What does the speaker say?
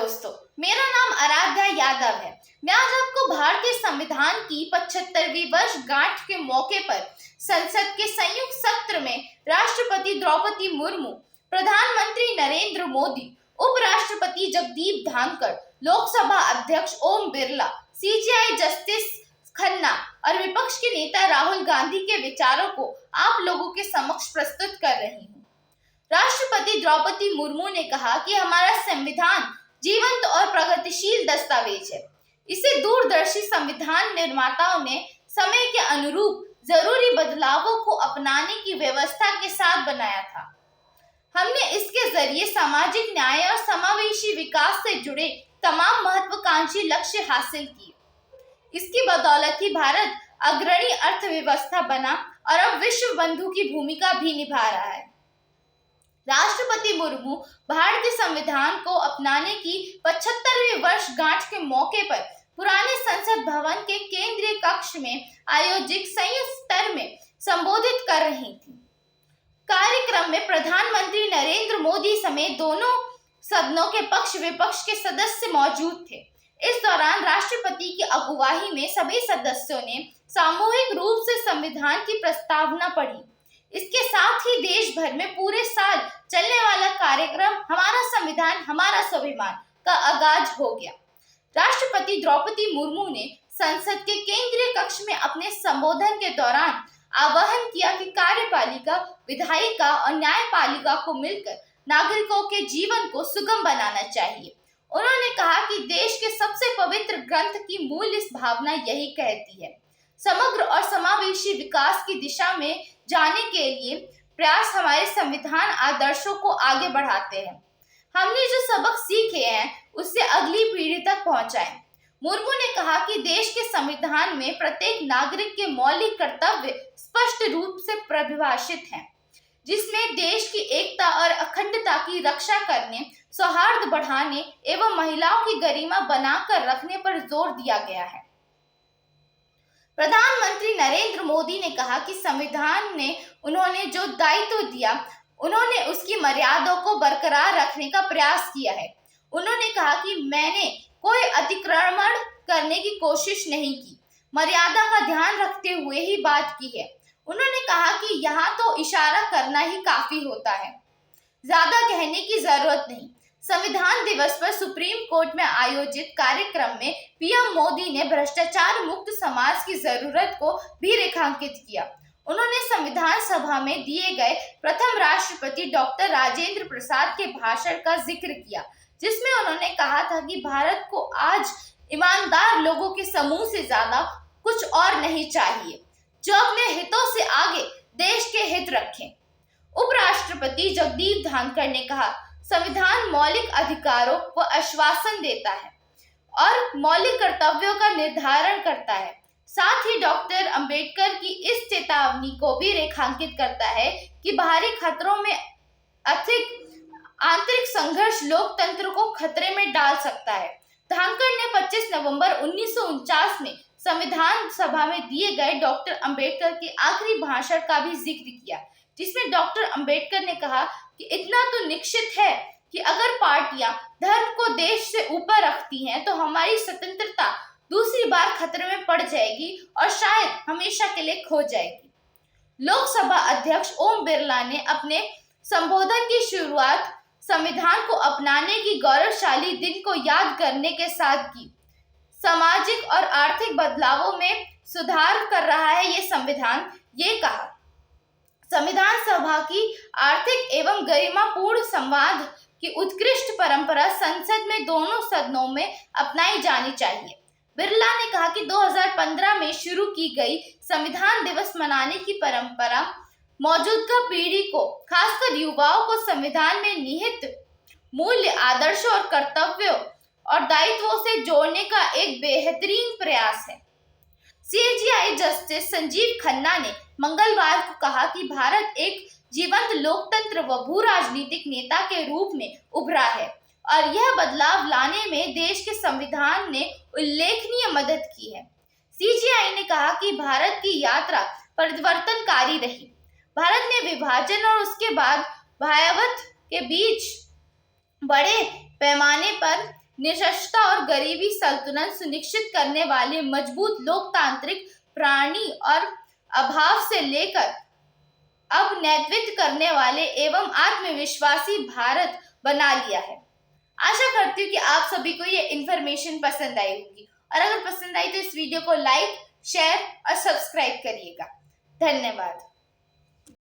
दोस्तों, मेरा नाम आराध्या यादव है। मैं आज आपको भारतीय संविधान की 75वीं वर्षगांठ के मौके पर संसद के संयुक्त सत्र में राष्ट्रपति द्रौपदी मुर्मू, प्रधानमंत्री नरेंद्र मोदी, उपराष्ट्रपति जगदीप धनखड़, लोकसभा अध्यक्ष ओम बिरला, सीजेआई जस्टिस खन्ना और विपक्ष के नेता राहुल गांधी के विचारों को आप लोगों के समक्ष प्रस्तुत कर रही हूँ। राष्ट्रपति द्रौपदी मुर्मू ने कहा कि हमारा संविधान जीवंत और प्रगतिशील दस्तावेज है। इसे दूरदर्शी संविधान निर्माताओं ने समय के अनुरूप जरूरी बदलावों को अपनाने की व्यवस्था के साथ बनाया था। हमने इसके जरिए सामाजिक न्याय और समावेशी विकास से जुड़े तमाम महत्वाकांक्षी लक्ष्य हासिल किए। इसकी बदौलत ही भारत अग्रणी अर्थव्यवस्था बना और अब विश्व बंधु की भूमिका भी निभा रहा है। राष्ट्रपति मुर्मू भारतीय संविधान को अपनाने की 75वीं वर्षगांठ के मौके पर पुराने संसद भवन के केंद्रीय कक्ष में आयोजित संयुक्त सत्र में संबोधित कर रही थी। कार्यक्रम में प्रधानमंत्री नरेंद्र मोदी समेत दोनों सदनों के पक्ष विपक्ष के सदस्य मौजूद थे। इस दौरान राष्ट्रपति की अगुवाई में सभी सदस्यों ने सामूहिक रूप से संविधान की प्रस्तावना पढ़ी। इसके साथ ही देश भर में पूरे साल चलने वाला कार्यक्रम हमारा संविधान हमारा स्वाभिमान का आगाज हो गया। राष्ट्रपति द्रौपदी मुर्मू ने संसद के केंद्रीय कक्ष में अपने संबोधन के दौरान आह्वान किया कि कार्यपालिका, विधायिका और न्यायपालिका को मिलकर नागरिकों के जीवन को सुगम बनाना चाहिए। उन्होंने कहा कि देश के सबसे पवित्र ग्रंथ की मूल इस भावना यही कहती है। समग्र और समावेशी विकास की दिशा में जाने के लिए प्रयास हमारे संविधान आदर्शों को आगे बढ़ाते हैं। हमने जो सबक सीखे हैं उससे अगली पीढ़ी तक पहुंचाएं। मुर्मू ने कहा कि देश के संविधान में प्रत्येक नागरिक के मौलिक कर्तव्य स्पष्ट रूप से परिभाषित हैं, जिसमें देश की एकता और अखंडता की रक्षा करने, सौहार्द बढ़ाने एवं महिलाओं की गरिमा बनाकर रखने पर जोर दिया गया है। प्रधानमंत्री नरेंद्र मोदी ने कहा कि संविधान ने उन्होंने जो दायित्व दिया, उन्होंने उसकी मर्यादाओं को बरकरार रखने का प्रयास किया है। उन्होंने कहा कि मैंने कोई अतिक्रमण करने की कोशिश नहीं की, मर्यादा का ध्यान रखते हुए ही बात की है। उन्होंने कहा कि यहाँ तो इशारा करना ही काफी होता है, ज्यादा कहने की जरूरत नहीं। संविधान दिवस पर सुप्रीम कोर्ट में आयोजित कार्यक्रम में पीएम मोदी ने भ्रष्टाचार मुक्त समाज की जरूरत को भी रेखांकित किया। उन्होंने संविधान सभा में दिए गए प्रथम राष्ट्रपति डॉक्टर राजेंद्र प्रसाद के भाषण का जिक्र किया, जिसमें उन्होंने कहा था कि भारत को आज ईमानदार लोगों के समूह से ज्यादा कुछ और नहीं चाहिए, जो अपने हितों से आगे देश के हित रखें। उपराष्ट्रपति जगदीप धनखड़ ने कहा, संविधान मौलिक अधिकारों व आश्वासन देता है और मौलिक कर्तव्यों का निर्धारण करता है। साथ ही डॉक्टर अंबेडकर की इस चेतावनी को भी रेखांकित करता है कि बाहरी खतरों में अधिक आंतरिक संघर्ष लोकतंत्र को खतरे में डाल सकता है। धनखड़ ने 25 नवंबर 1949 में संविधान सभा में दिए गए डॉक्टर अंबेडकर के आखिरी भाषण का भी जिक्र किया, जिसमें डॉक्टर अंबेडकर ने कहा कि इतना तो निश्चित है कि अगर पार्टियां धर्म को देश से ऊपर रखती हैं तो हमारी स्वतंत्रता दूसरी बार खतरे में पड़ जाएगी और शायद हमेशा के लिए खो जाएगी। लोकसभा अध्यक्ष ओम बिरला ने अपने संबोधन की शुरुआत संविधान को अपनाने की गौरवशाली दिन को याद करने के साथ की। सामाजिक और आर्थिक बदलावों में सुधार कर रहा है ये संविधान, ये कहा। संविधान सभा की आर्थिक एवं गरिमापूर्ण संवाद की उत्कृष्ट परंपरा संसद में दोनों सदनों में अपनाई जानी चाहिए। बिरला ने कहा कि 2015 में शुरू की गई संविधान दिवस मनाने की परंपरा मौजूदा पीढ़ी को, खासकर युवाओं को संविधान में निहित मूल्य, आदर्शों और कर्तव्यों और दायित्वों से जोड़ने का एक बेहतरीन प्रयास है। सीजेआई जस्टिस संजीव खन्ना ने मंगलवार को कहा कि भारत एक जीवंत लोकतंत्र व भू राजनीतिक नेता के रूप में उभरा है और यह बदलाव लाने में देश के संविधान ने उल्लेखनीय मदद की है। सीजेआई ने कहा कि भारत की यात्रा परिवर्तनकारी रही। भारत ने विभाजन और उसके बाद भयावह के बीच बड़े पैमाने पर निरक्षरता और गरीबी संतुलन सुनिश्चित करने वाले मजबूत लोकतांत्रिक प्राणी और अभाव से लेकर अब नेतृत्व करने वाले एवं आत्मविश्वासी भारत बना लिया है। आशा करती हूँ कि आप सभी को ये इन्फॉर्मेशन पसंद आई होगी, और अगर पसंद आई तो इस वीडियो को लाइक, शेयर और सब्सक्राइब करिएगा। धन्यवाद।